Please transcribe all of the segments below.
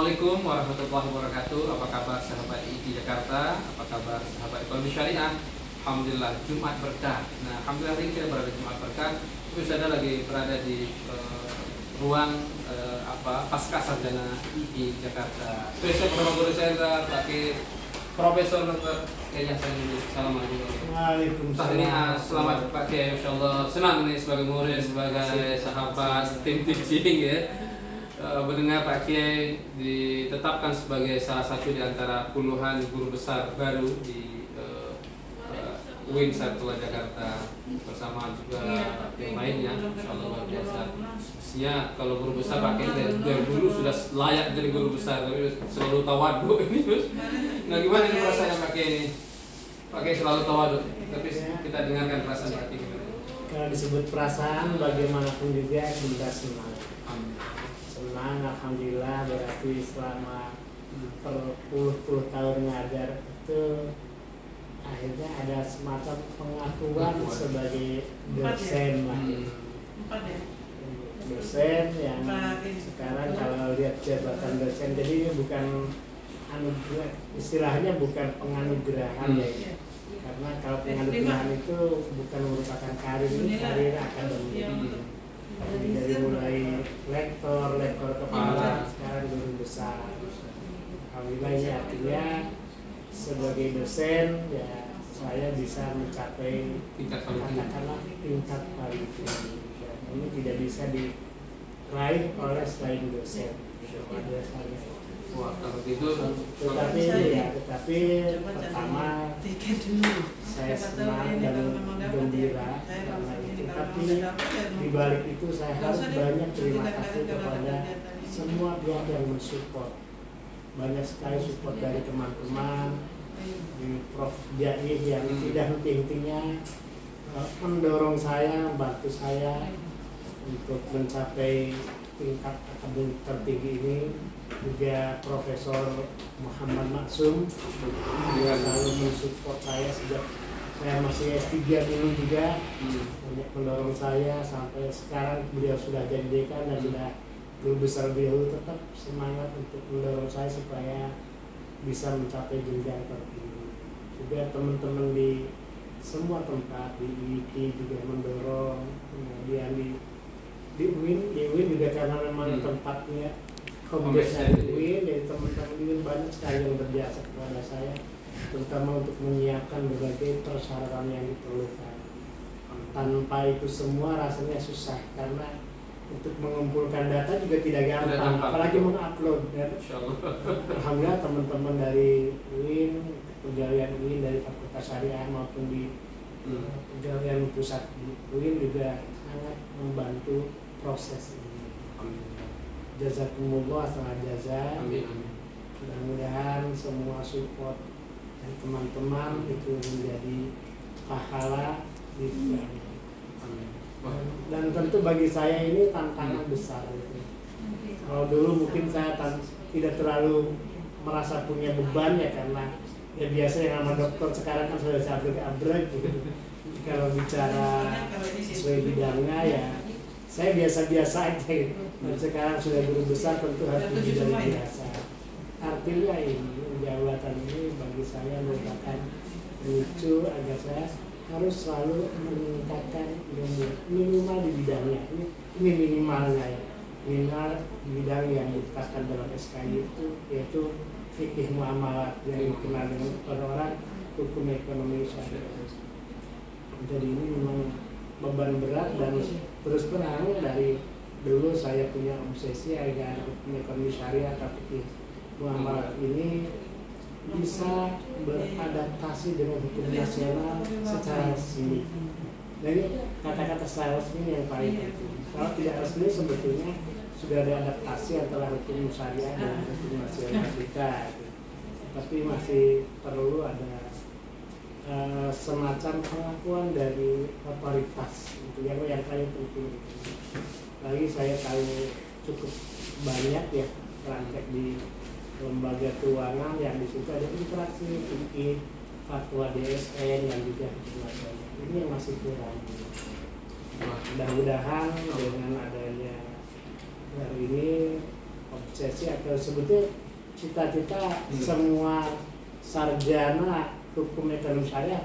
Assalamualaikum warahmatullahi wabarakatuh. Apa kabar sahabat IKI Jakarta? Apa kabar sahabat ekonomi syariah? Alhamdulillah Jumat berkah. Nah, alhamdulillah hari ini kita berada di Jumat berkah. Tapi saya lagi berada di ruang pasca sarjana IKI Jakarta. Spesial bersama guru saya pakai Profesor Dr. Yahya Saini. Assalamualaikum. Waalaikumsalam. Ini selamat Pak Kiai, insyaallah senang nih sebagai murid, sebagai sahabat tim teaching ya. Mendengar Pak Kiai ditetapkan sebagai salah satu di antara puluhan guru besar baru di UIN Saifullah Jakarta bersama juga yang lainnya, insyaallah luar biasa. Mestinya kalau guru besar Pak Kiai dari dulu sudah layak jadi guru besar, tapi selalu tawadhu ini terus. Nah, gimana ini perasaannya Pak Kiai ini? Pak Kiai selalu tawadhu, tapi kita dengarkan perasaan Pak Kiai gimana? Kalau disebut perasaan, bagaimanapun juga kita senang. Senang, alhamdulillah, berarti selama berpuluh-puluh tahun ngajar itu akhirnya ada semacam pengakuan sebagai dosen lah. Dosen yang sekarang kalau lihat jabatan dosen, jadi ini bukan anugerah, istilahnya bukan penganugerahan ya. Karena kalau penganugerahan itu bukan merupakan karir akademik. Jadi dari mulai lektor kepala, sekarang guru besar. Alhamdulillah ini artinya sebagai dosen ya saya bisa mencapai tingkat paling tinggi. Ini tidak bisa diraih oleh selain dosen. Wah, kalau gitu, tetapi pertama saya senang dan gembira karena itu. Tapi di balik itu saya harus banyak terima kasih kepada semua pihak yang mensupport. Banyak sekali support dari teman-teman, di Prof Jaih yang tidak henti-hentinya mendorong saya, membantu saya untuk mencapai tingkat akademik tertinggi ini. Juga Profesor Muhammad Maksum dia selalu mensupport saya sejak saya masih S3 dulu juga, banyak mendorong saya sampai sekarang. Beliau sudah jadi dekan dan sudah guru besar, beliau tetap semangat untuk mendorong saya supaya bisa mencapai jenjang tertinggi. Juga teman-teman di semua tempat di IKI juga mendorong, kemudian di UIN juga karena memang tempatnya kompetisi UIN, jadi teman-teman UIN banyak sekali yang berjasa kepada saya, terutama untuk menyiapkan berbagai persyaratan yang diperlukan. Tanpa itu semua rasanya susah, karena untuk mengumpulkan data juga tidak gampang, apalagi mengupload. Alhamdulillah teman-teman dari UIN, pegawai UIN dari Fakultas Syariah maupun di pegawai pusat di UIN juga sangat membantu proses ini. Jazakumullah setengah jaza. Mudah-mudahan semua support dari teman-teman itu menjadi pahala di dan tentu bagi saya ini tantangan besar gitu. Kalau dulu mungkin saya tidak terlalu merasa punya beban ya, karena ya biasa yang nama dokter sekarang kan sudah abrek gitu. Kalau bicara sesuai bidangnya ya saya biasa-biasa aja gitu. Dan sekarang sudah guru besar tentu harus lebih dari biasa. Artinya ini jabatan ini bagi saya merupakan lucu agar saya harus selalu meningkatkan ilmu minimal di bidangnya. Ini minimalnya ya, minimal di bidang yang ditetapkan dalam SKI itu, yaitu fikih muamalat yang dikenal dengan orang hukum ekonomi syariah. Jadi ini memang beban berat, dan terus terang dari dulu saya punya obsesi agar hukum ekonomi syariah atau fikih muamalat ini bisa beradaptasi dengan hukum nasional secara resmi. Jadi kata-kata secara resmi yang paling penting. Kalau tidak resmi sebetulnya sudah ada adaptasi antara hukum syariah dan hukum nasional kita, tapi masih perlu ada semacam pengakuan dari otoritas, itu yang paling penting. Lagi saya tahu cukup banyak ya praktek di lembaga keuangan yang di situ ada interaksi fikih, fatwa DSN dan juga nasional. Ini yang masih kurang. Mudah-mudahan dengan adanya hari ini obsesi atau sebetulnya cita-cita semua sarjana hukum ekonomi syariah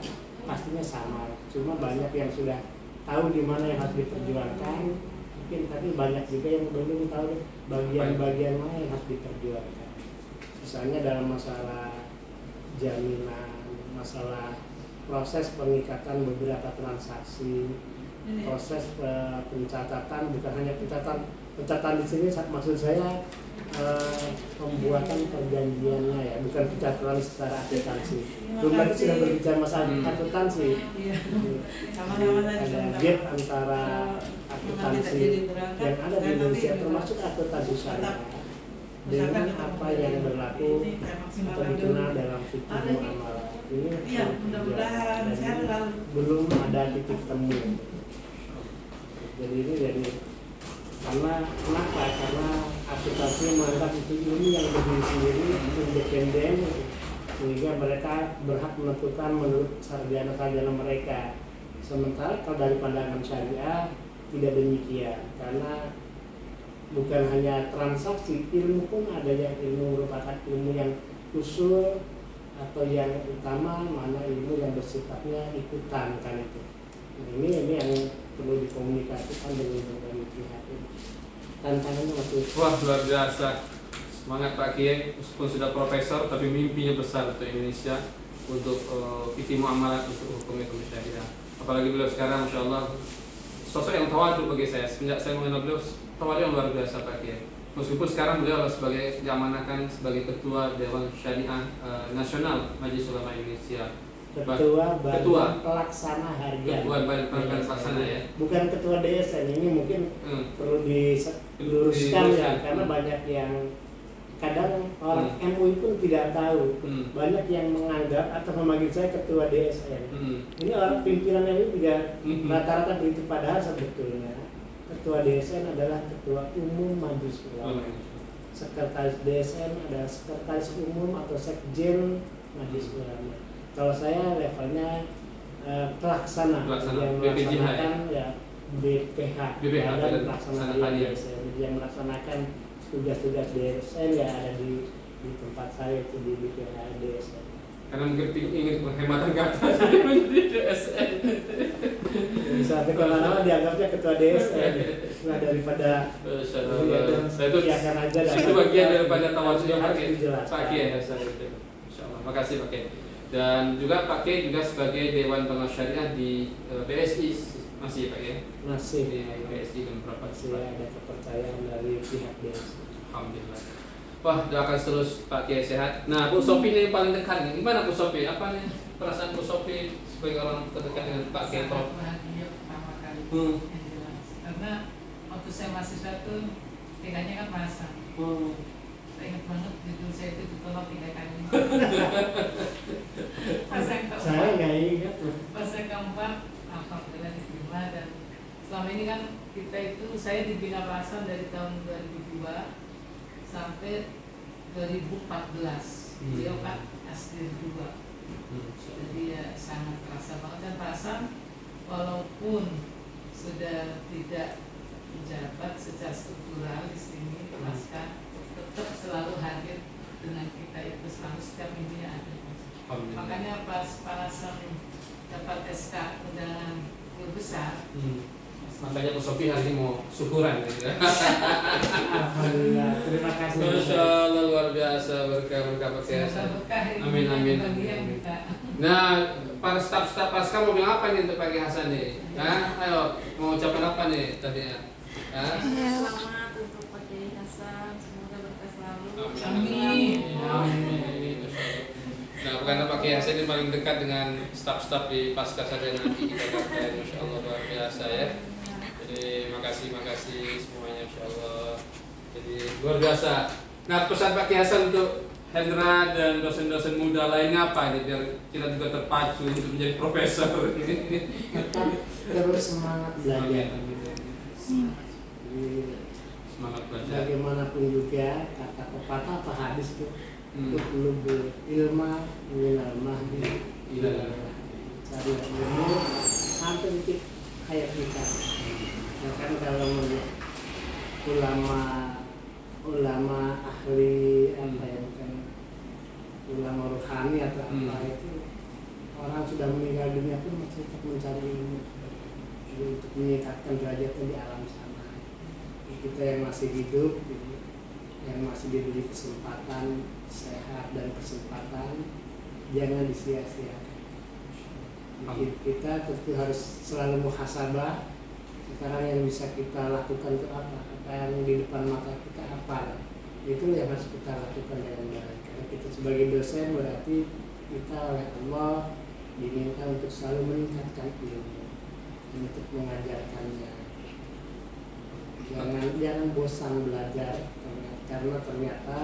pastinya sama. Cuma banyak yang sudah tahu di mana yang harus diperjuangkan, mungkin tapi banyak juga yang belum tahu bagian-bagian mana yang harus diperjuangkan. Misalnya dalam masalah jaminan, masalah proses pengikatan beberapa transaksi, proses pencatatan, bukan hanya pencatatan di sini maksud saya pembuatan perjanjiannya ya, bukan pencatatan secara akuntansi. Belum lagi sudah berbicara masalah akuntansi. Ada gap antara akuntansi yang ada di Indonesia termasuk akuntansi syariah dengan apa yang berlaku atau dikenal dalam fikih muamalah. Ini belum ada titik temu. Jadi ini kenapa? Karena akuntansi menganggap itu ilmu yang berdiri sendiri, independen, sehingga mereka berhak menentukan menurut sarjana-sarjana mereka. Sementara kalau dari pandangan syariah tidak demikian, karena bukan hanya transaksi, ilmu pun ada yang ilmu merupakan ilmu yang usul atau yang utama, mana ilmu yang bersifatnya ikutan kan itu. Nah, ini yang perlu dikomunikasikan dengan berbagai pihak. Tantangannya masih. Wah, luar biasa. Semangat Pak Kiai, meskipun sudah profesor tapi mimpinya besar untuk Indonesia, untuk fikih muamalah, untuk hukum ekonomi syariah. Apalagi beliau sekarang, Masya Allah, sosok yang tawadhu bagi saya. Semenjak saya mengenal beliau, tawadhu yang luar biasa Pak Kiai. Meskipun sekarang beliau sebagai diamanahkan sebagai ketua Dewan Syariah Nasional Majelis Ulama Indonesia. Ketua pelaksana harian. Ketua badan pelaksana ya. Bukan ketua DSN, ini mungkin perlu diluruskan ya, karena banyak yang kadang orang MUI pun tidak tahu. Banyak yang menganggap atau memanggil saya ketua DSN. Ini orang pimpinan MUI juga rata-rata begitu, padahal sebetulnya ketua DSN adalah ketua umum Majelis Ulama. Sekretaris DSN adalah sekretaris umum atau sekjen Majelis Ulama. Kalau saya levelnya pelaksana yang melaksanakan ya BPH dan pelaksana DSN yang melaksanakan tugas-tugas DSN ya ada di tempat saya itu di BPH DSN. Karena mungkin ingin penghematan kata menjadi DSN. Sampai kalau dianggapnya ketua DSN, nah daripada saya itu bagian daripada tawadhu yang harus dijelaskan. Pak Kiai, insyaallah. Makasih Pak Kiai. Dan juga Pak Kiai juga sebagai Dewan Pengawas Syariah di BSI masih Pak Kiai? Masih di BSI dan berapa? Masih ada kepercayaan dari pihak BSI. Alhamdulillah. Wah, doakan terus Pak Kiai sehat. Nah, Bu Sofi ini paling dekat nih. Gimana Bu Sofi? Apa nih perasaan Bu Sofi sebagai orang terdekat dengan Pak Kiai? Sangat bahagia pertama kali. Karena waktu saya mahasiswa tuh tingkahnya kan masa. Saya ingat banget judul saya itu ditolak 3 kali. Saya nggak ingat. Pas yang keempat, alhamdulillah diterima. Dan selama ini kan kita itu saya dibina Pasan dari tahun 2002 sampai 2014. Beliau kan asli 2. Jadi ya sangat terasa banget. Dan Pasan walaupun sudah tidak menjabat secara struktural di sini, pasca tetap selalu hadir dengan kita itu selalu setiap minggunya ada. Makanya pas Pasan dapat SK undangan guru besar, makanya Bu Sofi hari ini mau syukuran gitu ya. Alhamdulillah, terima kasih. Masya Allah, luar biasa, berkah pakai. Amin. Nah, para staf-staf pasca mau bilang apa nih untuk Pak Kiai Hasan nih? Ayo, mau ucapan apa nih tadi ya? Selamat untuk Pak Kiai Hasan, semoga berkah selalu. Amin. Nah, karena Pak Kiai Hasan ini paling dekat dengan staf-staf di pasca sarjana nanti kita katakan, Masya Allah luar biasa ya. Jadi makasih semuanya, Masya Allah. Jadi luar biasa. Nah, pesan Pak Kiai Hasan untuk Hendra dan dosen-dosen muda lainnya apa ini biar kita juga terpacu untuk menjadi profesor ini. Terus semangat belajar. Semangat belajar. Bagaimanapun juga kata pepatah apa hadis tuh, lubu ilma minal mahdi cari ilmu sampai titik hayat kita. Kan kalau melihat ulama ulama ahli apa ya, bukan ulama rohani atau apa itu, orang sudah meninggal dunia pun masih tetap mencari ilmu untuk meningkatkan derajatnya di alam sana. Kita yang masih hidup, yang masih diberi kesempatan sehat dan kesempatan, jangan disia-siakan. Kita tentu harus selalu muhasabah. Sekarang yang bisa kita lakukan itu apa? Apa yang di depan mata kita apa? Itu yang harus kita lakukan dengan baik. Karena kita sebagai dosen berarti kita oleh Allah diminta untuk selalu meningkatkan ilmu, untuk mengajarkannya. Jangan bosan belajar, karena ternyata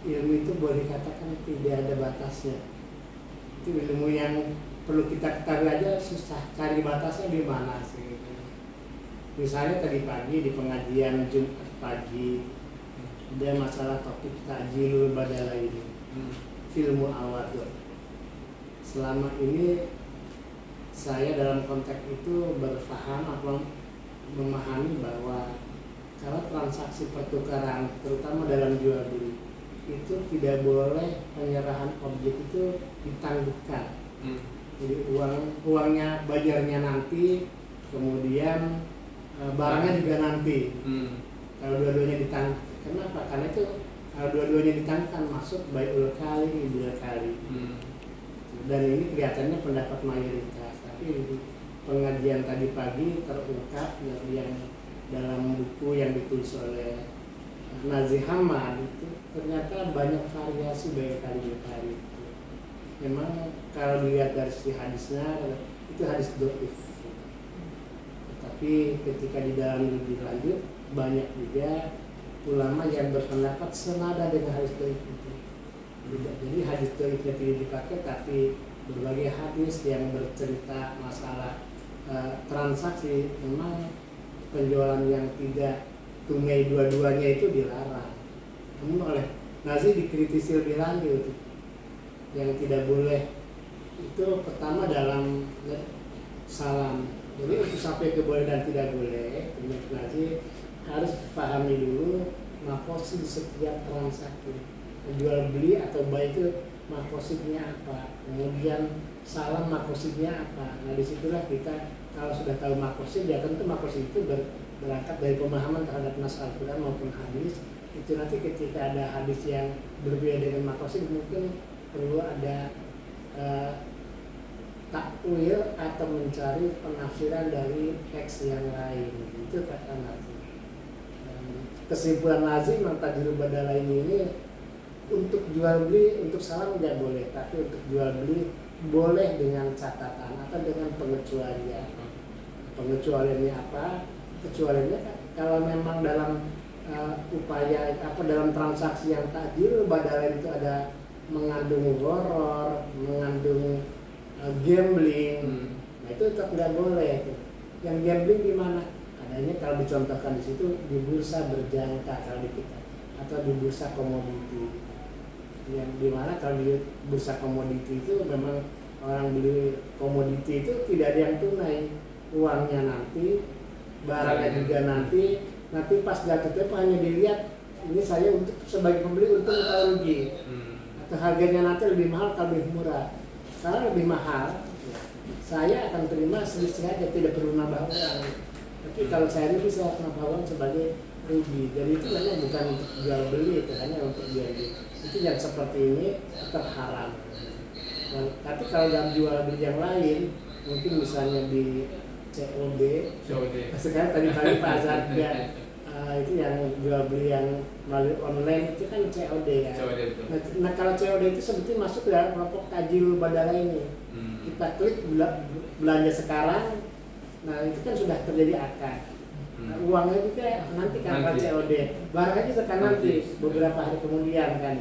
ilmu itu boleh dikatakan tidak ada batasnya. Itu ilmu yang perlu kita ketahui aja susah, cari batasnya di mana sih. Misalnya tadi pagi di pengajian Jumat pagi ada masalah topik Ta'jilul Badalaini, filmu awadun. Selama ini saya dalam konteks itu berfaham atau memahami bahwa kalau transaksi pertukaran terutama dalam jual beli itu tidak boleh penyerahan objek itu ditangguhkan. Jadi uangnya bayarnya nanti, kemudian barangnya juga nanti. Kalau dua-duanya ditangguh, kenapa? Karena itu kalau dua-duanya ditangguhkan masuk bai'ul kali bil kali. Dan ini kelihatannya pendapat mayoritas, tapi pengajian tadi pagi terungkap yang dalam buku yang ditulis oleh Nazih Hamad itu ternyata banyak variasi berkali-kali. Memang kalau dilihat dari sisi hadisnya itu hadis dhaif. Tetapi ketika di dalam lebih lanjut banyak juga ulama yang berpendapat senada dengan hadis dhaif itu. Jadi hadis dhaifnya tidak dipakai, tapi berbagai hadis yang bercerita masalah transaksi memang penjualan yang tidak tunai dua-duanya itu dilarang. Namun oleh Nazih dikritisi lebih lanjut, yang tidak boleh itu pertama dalam salam. Jadi untuk sampai ke boleh dan tidak boleh, menurut Nazih harus dipahami dulu makosid setiap transaksi, jual beli atau baik itu makosidnya apa, kemudian salam makosidnya apa. Nah disitulah kita kalau sudah tahu makosid, ya tentu makosid itu berangkat dari pemahaman terhadap nas Al-Quran maupun hadis. Itu nanti ketika ada hadis yang berbeda dengan makosid mungkin perlu ada takwil atau mencari penafsiran dari teks yang lain. Itu kata Nazih. Kesimpulan Nazih memang Ta'jilul Badalaini ini untuk jual beli, untuk salam tidak boleh, tapi untuk jual beli boleh dengan catatan atau dengan pengecualian. Pengecualiannya apa? Kecualiannya kalau memang dalam upaya dalam transaksi yang ta'jilul badalain itu ada mengandung gharar, mengandung gambling, nah itu tetap nggak boleh itu. Yang gambling di mana? Adanya kalau dicontohkan di situ di bursa berjangka kalau di kita, atau di bursa komoditi. Yang di mana kalau di bursa komoditi itu memang orang beli komoditi itu tidak ada yang tunai, uangnya nanti, barangnya juga nanti pas jatuh tempo hanya dilihat ini saya untuk sebagai pembeli untung atau rugi, atau harganya nanti lebih mahal atau lebih murah. Kalau lebih mahal, saya akan terima selisih aja, tidak perlu nambah uang. Tapi kalau saya rugi, saya akan nambah uang sebagai rugi. Jadi itu memang bukan untuk jual beli, itu hanya untuk jual beli. Itu yang seperti ini tetap haram. Nah, tapi kalau dalam jual beli yang lain, mungkin misalnya di COD. Sekarang tadi pagi Pak Azhar itu yang jual beli yang melalui online itu kan COD ya. Nah kalau COD itu sebetulnya masuk dalam kelompok Ta'jilul Badalaini. Kita klik belanja sekarang, nah itu kan sudah terjadi akad. Nah, uangnya juga nanti kan COD, barangnya juga kan nanti beberapa hari kemudian kan.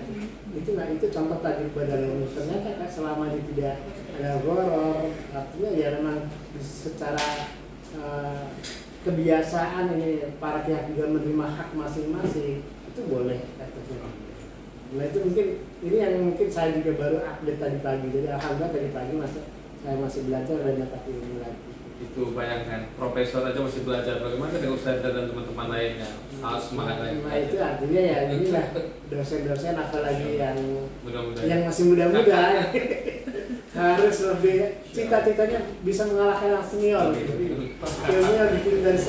Itu contoh Ta'jilul Badalaini. Ternyata kan selama ini tidak ada gharar, artinya ya memang secara kebiasaan ini para pihak juga menerima hak masing-masing, itu boleh katanya. Nah itu mungkin ini yang mungkin saya juga baru update tadi pagi. Jadi alhamdulillah tadi pagi saya masih belajar dan dapat ilmu lagi. Itu bayangkan, profesor aja masih belajar, bagaimana dengan Ustaz dan teman-teman lainnya? Harus semangat lagi. Nah itu artinya ya inilah dosen-dosen apalagi yang mudah-mudahan masih muda-muda harus lebih cita-citanya bisa mengalahkan yang senior gitu. Ilmunya bikin dari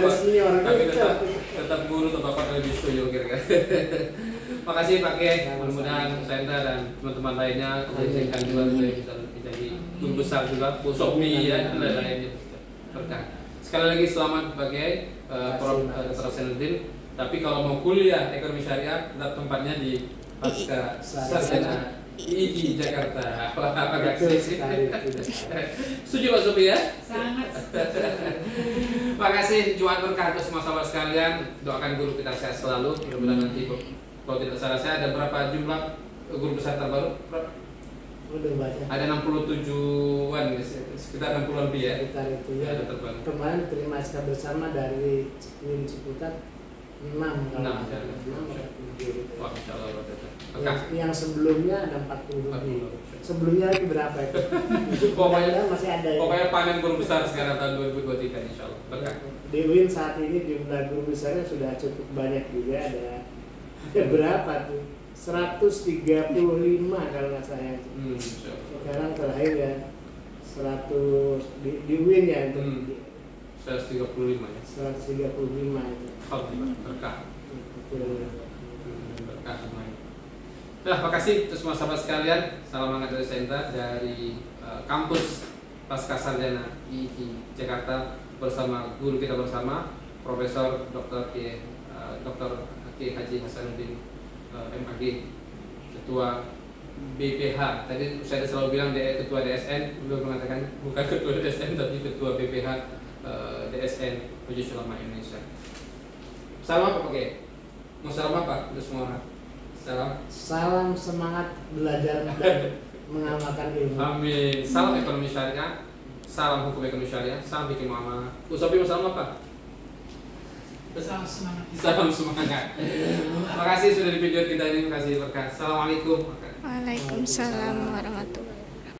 senior. Tapi tetap guru atau bapak lebih setuju kira-kira. Makasih Pak Kiai, mudah-mudahan Senta dan teman-teman lainnya izinkan juga bisa menjadi guru besar juga, Bu Sophie ya dan lain-lainnya berkah. Sekali lagi selamat Pak Kiai, Prof. Dr. Senudin. Tapi kalau mau kuliah ekonomi syariah, tetap tempatnya di Pasca Sarjana IIT Jakarta. Wah, agak sekali. Setuju Pak Sophie ya? Sangat. Makasih, Jumat berkah untuk semua sahabat sekalian. Doakan guru kita sehat selalu. Mudah-mudahan nanti kalau tidak salah saya ada berapa jumlah guru besar terbaru? Udah baca. Ada 67-an, sekitar 60 lebih ya. Sekitar itu ya. Ada terbaru. Kemarin terima SK bersama dari Win Ciputat 6 6 ya. 6. Wah, insyaallah berkah. Yang sebelumnya ada 40 lebih. Sebelumnya lagi berapa itu? Pokoknya masih ada ya. Pokoknya panen guru besar sekarang tahun 2023 insyaallah. Berkah. Di Win saat ini jumlah guru besarnya sudah cukup banyak juga, ada berapa tuh? 135 kalau nggak salah. Sekarang terakhir ya 100 di Win ya itu. 135 ya. 135 itu. Alhamdulillah berkah. Berkah semuanya. Nah, makasih untuk semua sahabat sekalian. Salam hangat dari Senta dari kampus Pasca Sarjana IIT Jakarta bersama guru kita bersama Profesor Dr. Kiai Haji Hasanuddin MAG, Ketua BPH. Tadi saya selalu bilang Ketua DSN, belum mengatakan bukan Ketua DSN tapi Ketua BPH DSN Majelis Ulama Indonesia. Salam apa Pak Kiai? Mau salam apa untuk semua orang? Salam semangat belajar dan mengamalkan ilmu. Amin. Salam ekonomi syariah, salam hukum ekonomi syariah, salam bikin muamalah. Usapi mau salam apa? Salam semangat. Salam semangat. Terima kasih sudah di video kita ini. Terima kasih berkah. Assalamualaikum. Waalaikumsalam warahmatullahi wabarakatuh.